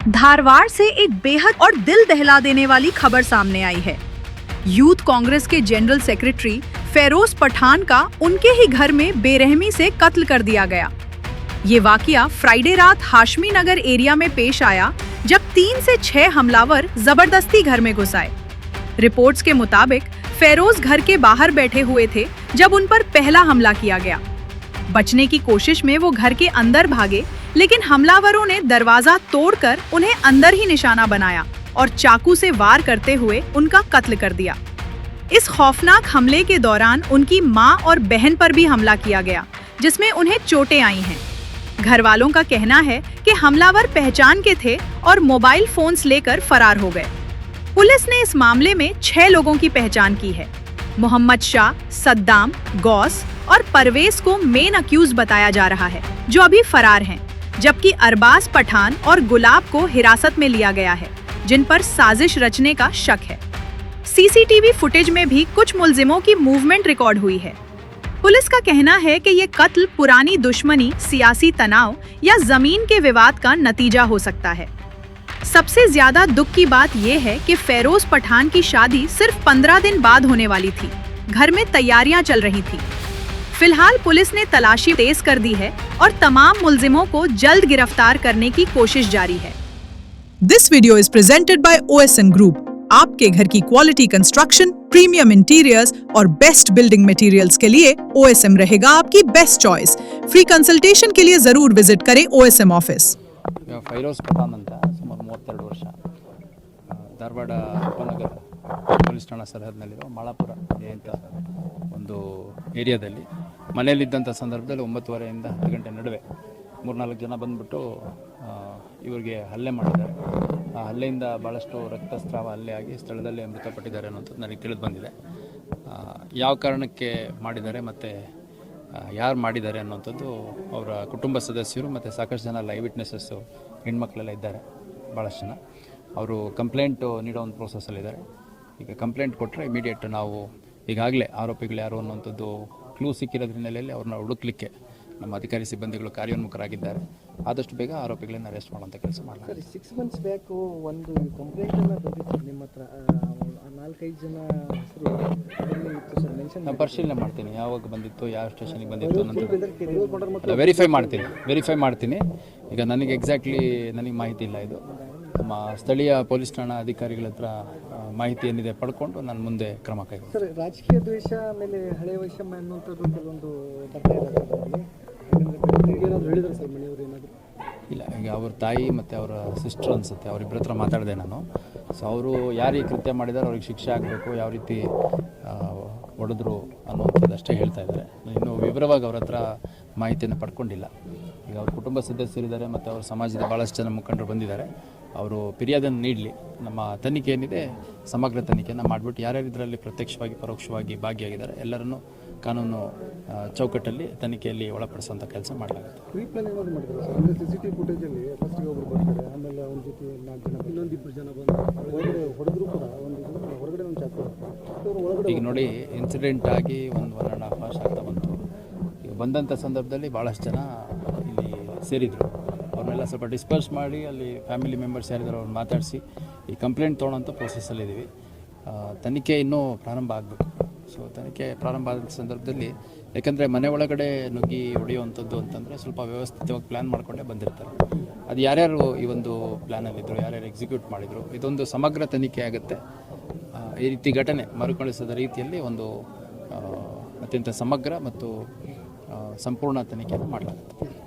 धारवाड़ से एक बेहद और दिल दहला देने वाली खबर सामने आई है। यूथ कांग्रेस के जनरल सेक्रेटरी फेरोज पठान का उनके ही घर में बेरहमी से कत्ल कर दिया गया। ये वाकया फ्राइडे रात हाशमी नगर एरिया में पेश आया, जब 3 से 6 हमलावर जबरदस्ती घर में घुस आए। रिपोर्ट्स के मुताबिक फेरोज घर के बाहर बैठे हुए थे जब उन पर पहला हमला किया गया। बचने की कोशिश में वो घर के अंदर भागे, लेकिन हमलावरों ने दरवाजा तोड़कर उन्हें अंदर ही निशाना बनाया और चाकू से वार करते हुए उनका कत्ल कर दिया। इस खौफनाक हमले के दौरान उनकी मां और बहन पर भी हमला किया गया, जिसमें उन्हें चोटें आई हैं। घर वालों का कहना है कि हमलावर पहचान के थे और मोबाइल फोन्स लेकर फरार हो गए। पुलिस ने इस मामले में 6 लोगों की पहचान की है। मोहम्मद शाह, सद्दाम, गौस और परवेज को मेन अक्यूज बताया जा रहा है, जो अभी फरार हैं, जबकि अरबाज पठान और गुलाब को हिरासत में लिया गया है, जिन पर साजिश रचने का शक है। सीसीटीवी फुटेज में भी कुछ मुलजिमों की मूवमेंट रिकॉर्ड हुई है। पुलिस का कहना है कि ये कत्ल पुरानी दुश्मनी, सियासी तनाव या जमीन के विवाद का नतीजा हो सकता है। सबसे ज्यादा दुख की बात यह है कि फेरोज पठान की शादी सिर्फ 15 दिन बाद होने वाली थी। घर में तैयारियां चल रही थी। फिलहाल पुलिस ने तलाशी तेज कर दी है और तमाम मुलजिमों को जल्द गिरफ्तार करने की कोशिश जारी है। This video is presented by OSM group. आपके घर की क्वालिटी कंस्ट्रक्शन, प्रीमियम इंटीरियर्स और बेस्ट बिल्डिंग मटेरियल्स के लिए OSM रहेगा आपकी बेस्ट चॉइस। फ्री कंसल्टेशन के लिए जरूर विजिट करें OSM ऑफिस। ಫೈರೋಜ್ ಪಠಾನ್ ಅಂತ ಸುಮಾರು 32 ವರ್ಷ, ಧಾರವಾಡ ಉಪನಗರ ಪೊಲೀಸ್ ಠಾಣಾ ಸರಹದ್ನಲ್ಲಿರೋ ಮಾಳಾಪುರ ಅಂತ ಒಂದು ಏರಿಯಾದಲ್ಲಿ ಮನೆಯಲ್ಲಿದ್ದಂಥ ಸಂದರ್ಭದಲ್ಲಿ 9:30ಯಿಂದ 10 ಗಂಟೆ ನಡುವೆ 3-4 ಜನ ಬಂದ್ಬಿಟ್ಟು ಇವರಿಗೆ ಹಲ್ಲೆ ಮಾಡಿದ್ದಾರೆ. ಆ ಹಲ್ಲೆಯಿಂದ ಭಾಳಷ್ಟು ರಕ್ತಸ್ರಾವ ಹಲ್ಲೆ ಆಗಿ ಸ್ಥಳದಲ್ಲೇ ಮೃತಪಟ್ಟಿದ್ದಾರೆ ಅನ್ನೋಂಥದ್ದು ನನಗೆ ತಿಳಿದು ಬಂದಿದೆ. ಯಾವ ಕಾರಣಕ್ಕೆ ಮಾಡಿದ್ದಾರೆ ಮತ್ತು ಯಾರು ಮಾಡಿದ್ದಾರೆ ಅನ್ನೋಂಥದ್ದು ಅವರ ಕುಟುಂಬ ಸದಸ್ಯರು ಮತ್ತು ಸಾಕಷ್ಟು ಜನ ಲೈವ್ ವಿಟ್ನೆಸಸ್ಸು ಹೆಣ್ಮಕ್ಳೆಲ್ಲ ಇದ್ದಾರೆ. ಭಾಳಷ್ಟು ಜನ ಅವರು ಕಂಪ್ಲೇಂಟು ನೀಡೋ ಒಂದು ಪ್ರೋಸೆಸ್ಸಲ್ಲಿದ್ದಾರೆ. ಈಗ ಕಂಪ್ಲೇಂಟ್ ಕೊಟ್ಟರೆ ಇಮಿಡಿಯೇಟ್ ನಾವು ಈಗಾಗಲೇ ಆರೋಪಿಗಳು ಯಾರು ಅನ್ನೋಂಥದ್ದು ಕ್ಲೂ ಸಿಕ್ಕಿರೋದ್ರ ಹಿನ್ನೆಲೆಯಲ್ಲಿ ಅವ್ರನ್ನ ಹುಡುಕ್ಲಿಕ್ಕೆ ನಮ್ಮ ಅಧಿಕಾರಿ ಸಿಬ್ಬಂದಿಗಳು ಕಾರ್ಯೋನ್ಮುಖರಾಗಿದ್ದಾರೆ. ಆದಷ್ಟು ಬೇಗ ಆರೋಪಿಗಳನ್ನು ಅರೆಸ್ಟ್ ಮಾಡುವಂಥ ಕೆಲಸ ಮಾಡಲಾಗಿದೆ. 6 ಮಂತ್ಸ್ ಬ್ಯಾಕು ಒಂದು ಕಂಪ್ಲೇಂಟನ್ನು ಬಂದಿತ್ತು ನಿಮ್ಮ ಹತ್ರ, 4-5 ಜನ ಹೆಸರು ಇತ್ತು ಸರ್, ಮೆನ್ಷನ್ ನಾನು ಪರಿಶೀಲನೆ ಮಾಡ್ತೀನಿ ಯಾವಾಗ ಬಂದಿತ್ತು, ಯಾವ ಸ್ಟೇಷನಿಗೆ ಬಂದಿತ್ತು ಅನ್ನೋದು ವೆರಿಫೈ ಮಾಡ್ತೀನಿ. ಈಗ ನನಗೆ ಎಕ್ಸಾಕ್ಟ್ಲಿ ನನಗೆ ಮಾಹಿತಿ ಇಲ್ಲ. ಇದು ನಮ್ಮ ಸ್ಥಳೀಯ ಪೊಲೀಸ್ ಠಾಣಾ ಅಧಿಕಾರಿಗಳ ಹತ್ರ ಮಾಹಿತಿ ಏನಿದೆ ಪಡ್ಕೊಂಡು ನಾನು ಮುಂದೆ ಕ್ರಮ ಕೈಗೊಳ್ತೀನಿ. ಸರ್, ರಾಜಕೀಯ ದ್ವೇಷ ಆಮೇಲೆ ಹಳೆ ವೈಷಮ್ಯ ಅನ್ನುವಂಥದ್ದು ಕೆಲವೊಂದು ಬರ್ತಾ ಇದೆ. ಏನಾದರೂ ಹೇಳಿದ್ರು ಸರ್ ಮನೆಯವರು ಏನಾದರೂ? ಇಲ್ಲ, ಈಗ ಅವ್ರ ತಾಯಿ ಮತ್ತು ಅವರ ಸಿಸ್ಟರ್ ಅನಿಸುತ್ತೆ, ಅವರಿಬ್ಬರ ಹತ್ರ ಮಾತಾಡಿದೆ ನಾನು. ಸೊ ಅವರು ಯಾರು ಈ ಕೃತ್ಯ ಮಾಡಿದಾರೋ ಅವ್ರಿಗೆ ಶಿಕ್ಷೆ ಆಗಬೇಕು, ಯಾವ ರೀತಿ ಹೊಡೆದ್ರು ಅನ್ನುವಂಥದ್ದು ಅಷ್ಟೇ ಹೇಳ್ತಾ ಇದ್ದಾರೆ. ಇನ್ನೂ ವಿವರವಾಗಿ ಅವ್ರ ಹತ್ರ ಮಾಹಿತಿಯನ್ನು ಪಡ್ಕೊಂಡಿಲ್ಲ. ಈಗ ಅವ್ರ ಕುಟುಂಬ ಸದಸ್ಯರಿದ್ದಾರೆ ಮತ್ತು ಅವ್ರ ಸಮಾಜದ ಭಾಳಷ್ಟು ಜನ ಮುಖಂಡರು ಬಂದಿದ್ದಾರೆ. ಅವರು ಫಿರ್ಯಾದನ್ನು ನೀಡಲಿ. ನಮ್ಮ ತನಿಖೆ ಏನಿದೆ ಸಮಗ್ರ ತನಿಖೆಯನ್ನು ಮಾಡಿಬಿಟ್ಟು ಯಾರ್ಯಾರು ಇದರಲ್ಲಿ ಪ್ರತ್ಯಕ್ಷವಾಗಿ ಪರೋಕ್ಷವಾಗಿ ಭಾಗಿಯಾಗಿದ್ದಾರೆ ಎಲ್ಲರನ್ನೂ ಕಾನೂನು ಚೌಕಟ್ಟಲ್ಲಿ ತನಿಖೆಯಲ್ಲಿ ಒಳಪಡಿಸುವಂಥ ಕೆಲಸ ಮಾಡಲಾಗುತ್ತೆ. ಪ್ರೀಪ್ಲಾನ್ ಏನಾದರೂ ಮಾಡಿದ್ರು ಸರ್? ಅಂದರೆ CCTV ಫುಟೇಜಲ್ಲಿ ಫಸ್ಟಿಗೆ ಒಬ್ಬರು ಬರ್ತಾರೆ, ಆಮೇಲೆ ಅವ್ನ ಜೊತೆ 4 ಜನ, ಇನ್ನೊಂದು 2 ಜನ ಬಂದು ಒಳಗಡೆ ಹೊಡೆದ್ರು ಕೂಡ, ಹೊರಗಡೆ ಒಂದು ಚಾಕು ಒಳಗಡೆ. ಈಗ ನೋಡಿ, ಇನ್ಸಿಡೆಂಟ್ ಆಗಿ 1.5 ಅವರ್ಸ್ ಆಗ್ತಾ ಬಂತು. ಈಗ ಬಂದಂಥ ಸಂದರ್ಭದಲ್ಲಿ ಭಾಳಷ್ಟು ಜನ ಇಲ್ಲಿ ಸೇರಿದರು. ಅವ್ರನ್ನೆಲ್ಲ ಸ್ವಲ್ಪ ಡಿಸ್ಪರ್ಸ್ ಮಾಡಿ ಅಲ್ಲಿ ಫ್ಯಾಮಿಲಿ ಮೆಂಬರ್ಸ್ ಯಾರಿದ್ದಾರೆ ಅವ್ರನ್ನ ಮಾತಾಡಿಸಿ ಈ ಕಂಪ್ಲೇಂಟ್ ತೊಗೊಳ್ಳೋಂಥ ಪ್ರೊಸೆಸ್ಸಲ್ಲಿದ್ದೀವಿ. ತನಿಖೆ ಇನ್ನೂ ಪ್ರಾರಂಭ ಆಗಬೇಕು. ಸೊ ತನಿಖೆ ಪ್ರಾರಂಭ ಆದ ಸಂದರ್ಭದಲ್ಲಿ, ಯಾಕಂದರೆ ಮನೆ ಒಳಗಡೆ ನುಗ್ಗಿ ಹೊಡೆಯುವಂಥದ್ದು ಅಂತಂದರೆ ಸ್ವಲ್ಪ ವ್ಯವಸ್ಥಿತವಾಗಿ ಪ್ಲ್ಯಾನ್ ಮಾಡಿಕೊಂಡೇ ಬಂದಿರ್ತಾರೆ. ಅದು ಯಾರ್ಯಾರು ಈ ಒಂದು ಪ್ಲ್ಯಾನಲ್ಲಿದ್ದರು, ಯಾರ್ಯಾರು ಎಕ್ಸಿಕ್ಯೂಟ್ ಮಾಡಿದರು, ಇದೊಂದು ಸಮಗ್ರ ತನಿಖೆ ಆಗುತ್ತೆ. ಈ ರೀತಿ ಘಟನೆ ಮರುಕಳಿಸದ ರೀತಿಯಲ್ಲಿ ಒಂದು ಅತ್ಯಂತ ಸಮಗ್ರ ಮತ್ತು ಸಂಪೂರ್ಣ ತನಿಖೆಯನ್ನು ಮಾಡಲಾಗುತ್ತೆ.